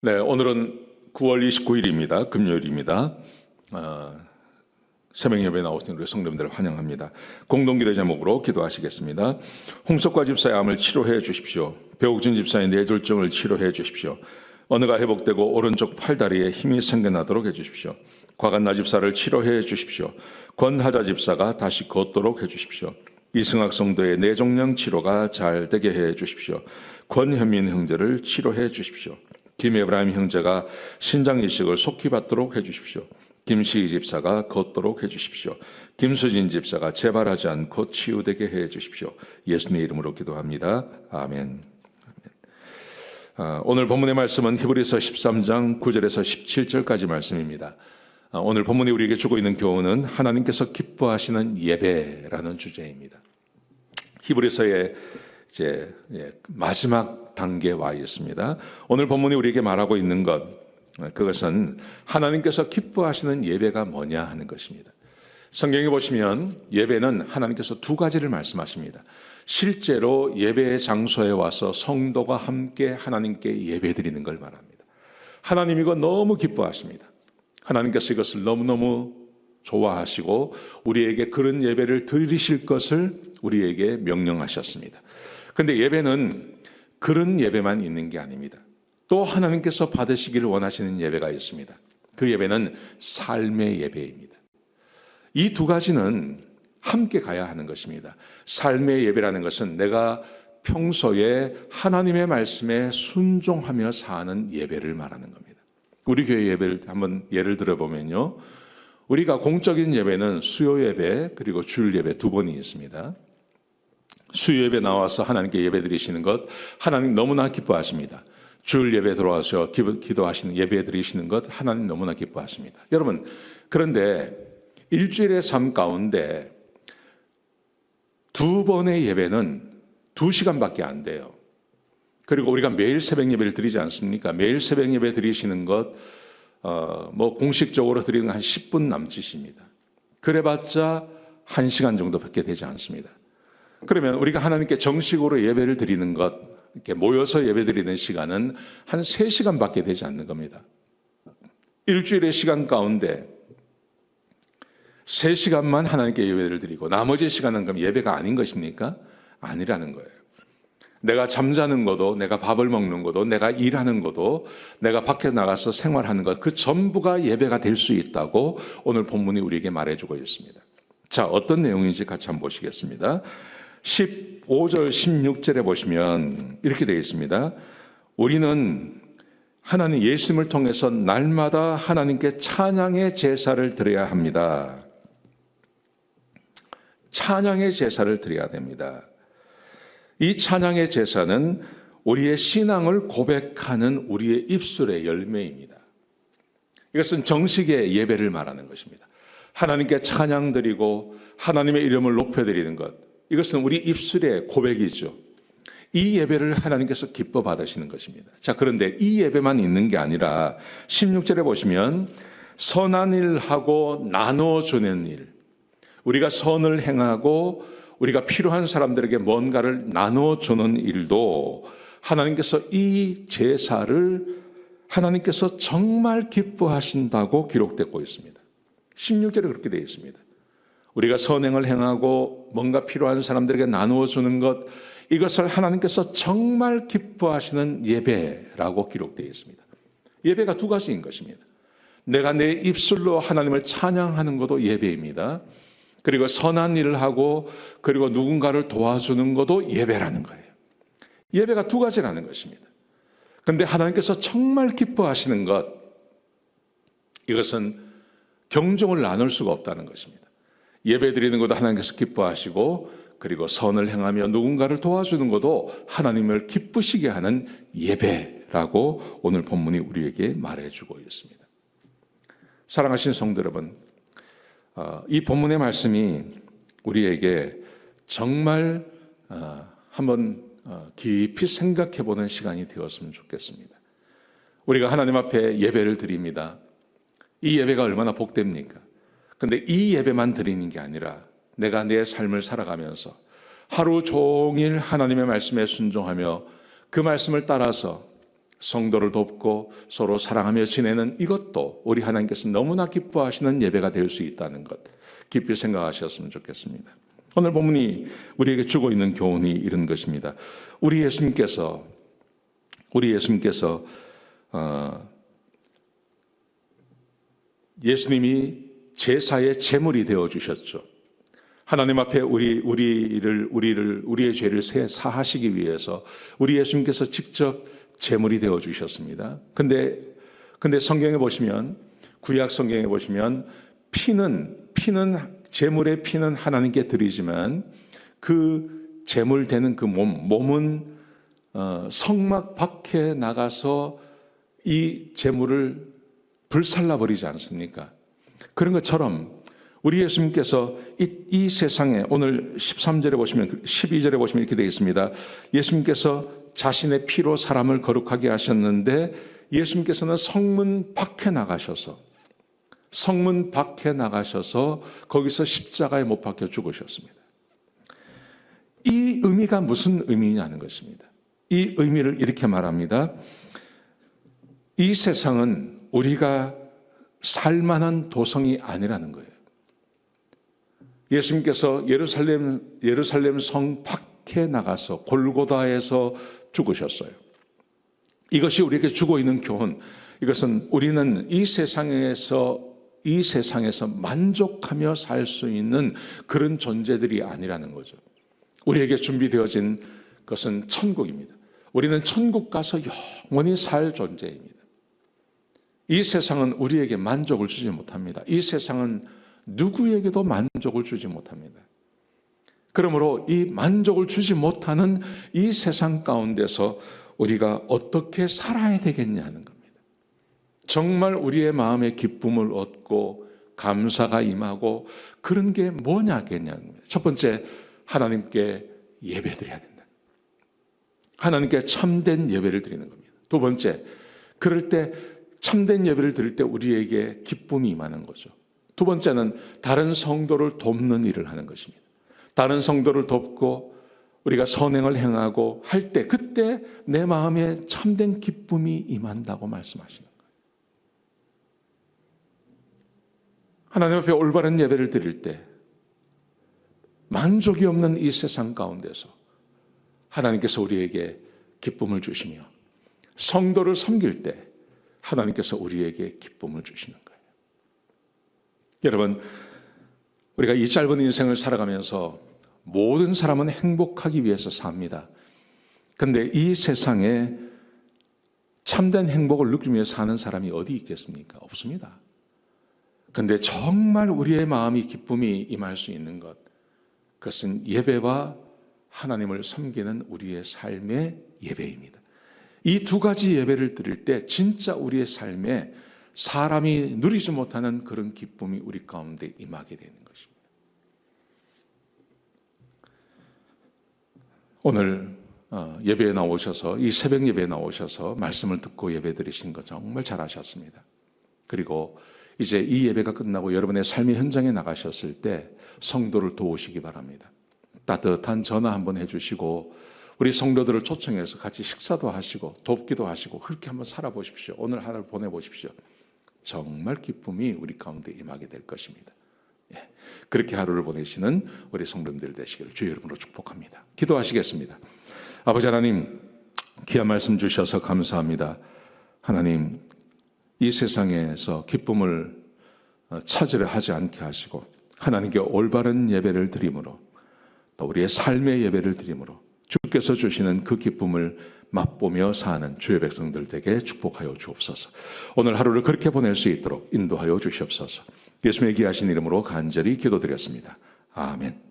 네, 오늘은 9월 29일입니다. 금요일입니다. 새벽 예배에 나오신 우리 성도님들을 환영합니다. 공동기도 제목으로 기도하시겠습니다. 홍석과 집사의 암을 치료해 주십시오. 배옥진 집사의 뇌졸중을 치료해 주십시오. 언어가 회복되고 오른쪽 팔다리에 힘이 생겨나도록 해 주십시오. 과간나 집사를 치료해 주십시오. 권하자 집사가 다시 걷도록 해 주십시오. 이승학 성도의 뇌종양 치료가 잘 되게 해 주십시오. 권현민 형제를 치료해 주십시오. 김에브라임 형제가 신장 이식을 속히 받도록 해주십시오. 김시희 집사가 걷도록 해주십시오. 김수진 집사가 재발하지 않고 치유되게 해주십시오. 예수님의 이름으로 기도합니다. 아멘. 오늘 본문의 말씀은 히브리서 13장 9절에서 17절까지 말씀입니다. 오늘 본문이 우리에게 주고 있는 교훈은 하나님께서 기뻐하시는 예배라는 주제입니다. 히브리서의 이제 마지막 단계에 와 있습니다. 오늘 본문이 우리에게 말하고 있는 그것은 하나님께서 기뻐하시는 예배가 뭐냐 하는 것입니다. 성경에 보시면 예배는 하나님께서 두 가지를 말씀하십니다. 실제로 예배의 장소에 와서 성도가 함께 하나님께 예배드리는 걸 말합니다. 하나님 이거 너무 기뻐하십니다. 하나님께서 이것을 너무너무 좋아하시고 우리에게 그런 예배를 드리실 것을 우리에게 명령하셨습니다. 그런데 예배는 그런 예배만 있는 게 아닙니다. 또 하나님께서 받으시기를 원하시는 예배가 있습니다. 그 예배는 삶의 예배입니다. 이 두 가지는 함께 가야 하는 것입니다. 삶의 예배라는 것은 내가 평소에 하나님의 말씀에 순종하며 사는 예배를 말하는 겁니다. 우리 교회 예배를 한번 예를 들어보면요. 우리가 공적인 예배는 수요 예배 그리고 주일 예배 두 번이 있습니다. 수요 예배 나와서 하나님께 예배 드리시는 것 하나님 너무나 기뻐하십니다. 주일 예배 들어와서 기도하시는 예배 드리시는 것 하나님 너무나 기뻐하십니다. 여러분 그런데 일주일의 삶 가운데 두 번의 예배는 2시간밖에 안 돼요. 그리고 우리가 매일 새벽 예배를 드리지 않습니까? 매일 새벽 예배 드리시는 것 공식적으로 드리는 한 10분 남짓입니다. 그래봤자 1시간 정도밖에 되지 않습니다. 그러면 우리가 하나님께 정식으로 예배를 드리는 것, 이렇게 모여서 예배 드리는 시간은 한 3시간밖에 되지 않는 겁니다. 일주일의 시간 가운데 3시간만 하나님께 예배를 드리고 나머지 시간은 그럼 예배가 아닌 것입니까? 아니라는 거예요. 내가 잠자는 것도, 내가 밥을 먹는 것도, 내가 일하는 것도, 내가 밖에 나가서 생활하는 것, 그 전부가 예배가 될 수 있다고 오늘 본문이 우리에게 말해주고 있습니다. 자, 어떤 내용인지 같이 한번 보시겠습니다. 15절, 16절에 보시면 이렇게 되어 있습니다. 우리는 하나님 예수님을 통해서 날마다 하나님께 찬양의 제사를 드려야 합니다. 찬양의 제사를 드려야 됩니다. 이 찬양의 제사는 우리의 신앙을 고백하는 우리의 입술의 열매입니다. 이것은 정식의 예배를 말하는 것입니다. 하나님께 찬양 드리고 하나님의 이름을 높여드리는 것, 이것은 우리 입술의 고백이죠. 이 예배를 하나님께서 기뻐 받으시는 것입니다. 자, 그런데 이 예배만 있는 게 아니라 16절에 보시면 선한 일하고 나눠주는 일, 우리가 선을 행하고 우리가 필요한 사람들에게 뭔가를 나눠주는 일도 하나님께서 이 제사를 하나님께서 정말 기뻐하신다고 기록되고 있습니다. 16절에 그렇게 되어 있습니다. 우리가 선행을 행하고 뭔가 필요한 사람들에게 나누어 주는 것, 이것을 하나님께서 정말 기뻐하시는 예배라고 기록되어 있습니다. 예배가 두 가지인 것입니다. 내가 내 입술로 하나님을 찬양하는 것도 예배입니다. 그리고 선한 일을 하고 그리고 누군가를 도와주는 것도 예배라는 거예요. 예배가 두 가지라는 것입니다. 그런데 하나님께서 정말 기뻐하시는 것, 이것은 경종을 나눌 수가 없다는 것입니다. 예배 드리는 것도 하나님께서 기뻐하시고 그리고 선을 행하며 누군가를 도와주는 것도 하나님을 기쁘시게 하는 예배라고 오늘 본문이 우리에게 말해주고 있습니다. 사랑하신 성도 여러분, 이 본문의 말씀이 우리에게 정말 한번 깊이 생각해보는 시간이 되었으면 좋겠습니다. 우리가 하나님 앞에 예배를 드립니다. 이 예배가 얼마나 복됩니까? 그런데 이 예배만 드리는 게 아니라 내가 내 삶을 살아가면서 하루 종일 하나님의 말씀에 순종하며 그 말씀을 따라서 성도를 돕고 서로 사랑하며 지내는 이것도 우리 하나님께서 너무나 기뻐하시는 예배가 될 수 있다는 것 깊이 생각하셨으면 좋겠습니다. 오늘 본문이 우리에게 주고 있는 교훈이 이런 것입니다. 우리 예수님께서 예수님이 제사의 제물이 되어 주셨죠. 하나님 앞에 우리의 죄를 사하시기 위해서 우리 예수님께서 직접 제물이 되어 주셨습니다. 근데 성경에 보시면, 구약 성경에 보시면 제물의 피는 하나님께 드리지만 그 제물 되는 그 몸은 성막 밖에 나가서 이 제물을 불살라 버리지 않습니까? 그런 것처럼 우리 예수님께서 이 세상에 오늘 13절에 보시면 12절에 보시면 이렇게 되어 있습니다. 예수님께서 자신의 피로 사람을 거룩하게 하셨는데 예수님께서는 성문 밖에 나가셔서 거기서 십자가에 못 박혀 죽으셨습니다. 이 의미가 무슨 의미냐는 것입니다. 이 의미를 이렇게 말합니다. 이 세상은 우리가 살만한 도성이 아니라는 거예요. 예수님께서 예루살렘 성 밖에 나가서 골고다에서 죽으셨어요. 이것이 우리에게 주고 있는 교훈, 이것은 우리는 이 세상에서 만족하며 살 수 있는 그런 존재들이 아니라는 거죠. 우리에게 준비되어진 것은 천국입니다. 우리는 천국 가서 영원히 살 존재입니다. 이 세상은 우리에게 만족을 주지 못합니다. 이 세상은 누구에게도 만족을 주지 못합니다. 그러므로 이 만족을 주지 못하는 이 세상 가운데서 우리가 어떻게 살아야 되겠냐는 겁니다. 정말 우리의 마음에 기쁨을 얻고 감사가 임하고 그런 게 뭐냐겠냐는 겁니다. 첫 번째, 하나님께 예배드려야 된다. 하나님께 참된 예배를 드리는 겁니다. 두 번째, 그럴 때 참된 예배를 드릴 때 우리에게 기쁨이 임하는 거죠. 두 번째는 다른 성도를 돕는 일을 하는 것입니다. 다른 성도를 돕고 우리가 선행을 행하고 할 때 그때 내 마음에 참된 기쁨이 임한다고 말씀하시는 거예요. 하나님 앞에 올바른 예배를 드릴 때 만족이 없는 이 세상 가운데서 하나님께서 우리에게 기쁨을 주시며 성도를 섬길 때 하나님께서 우리에게 기쁨을 주시는 거예요. 여러분, 우리가 이 짧은 인생을 살아가면서 모든 사람은 행복하기 위해서 삽니다. 그런데 이 세상에 참된 행복을 느끼기 위해 사는 사람이 어디 있겠습니까? 없습니다. 그런데 정말 우리의 마음이 기쁨이 임할 수 있는 것, 그것은 예배와 하나님을 섬기는 우리의 삶의 예배입니다. 이 두 가지 예배를 드릴 때 진짜 우리의 삶에 사람이 누리지 못하는 그런 기쁨이 우리 가운데 임하게 되는 것입니다. 오늘 예배에 나오셔서 이 새벽 예배에 나오셔서 말씀을 듣고 예배 드리신 거 정말 잘하셨습니다. 그리고 이제 이 예배가 끝나고 여러분의 삶의 현장에 나가셨을 때 성도를 도우시기 바랍니다. 따뜻한 전화 한번 해주시고 우리 성도들을 초청해서 같이 식사도 하시고 돕기도 하시고 그렇게 한번 살아보십시오. 오늘 하루를 보내보십시오. 정말 기쁨이 우리 가운데 임하게 될 것입니다. 그렇게 하루를 보내시는 우리 성도님들 되시기를 주의 이름으로 축복합니다. 기도하시겠습니다. 아버지 하나님, 귀한 말씀 주셔서 감사합니다. 하나님, 이 세상에서 기쁨을 찾으려 하지 않게 하시고 하나님께 올바른 예배를 드림으로 또 우리의 삶의 예배를 드림으로 주께서 주시는 그 기쁨을 맛보며 사는 주의 백성들 되게 축복하여 주옵소서. 오늘 하루를 그렇게 보낼 수 있도록 인도하여 주시옵소서. 예수님의 귀하신 이름으로 간절히 기도드렸습니다. 아멘.